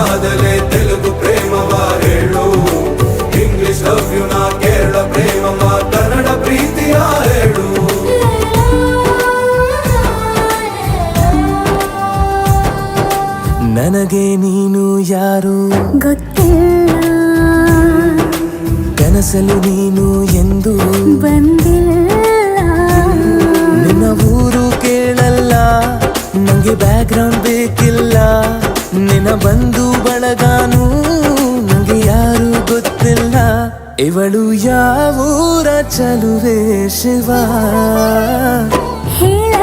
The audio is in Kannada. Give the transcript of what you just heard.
ಆದಲೆ ತೆಲುಗು ಪ್ರೇಮವ ಹೇಳು, ಇಂಗ್ಲಿಷ್ ಲವ್ ಯು ನಾ ಕೇರಳ ಪ್ರೇಮವ ಕನ್ನಡ ಪ್ರೀತಿಯ ಹೇಳು. ನನಗೆ ನೀನು ಯಾರು ಗೊತ್ತಿಲ್ಲ, ಕನಸಲು ನೀನು ಎಂದು ಬಂದಿಲ್ಲ. ನಿನ್ನ ಊರು ಕೇಳಲ್ಲ, ನಂಗೆ ಬ್ಯಾಕ್ ಗ್ರೌಂಡ್ ಬೇಕಿಲ್ಲ. ನಿನ್ನ ಬಂಧು ಬಳಗಾನು ನಂಗೆ ಯಾರು ಗೊತ್ತಿಲ್ಲ. ಇವಳು ಯಾವೂರ ಚಲುವೆ ಶಿವ ಹೇಳ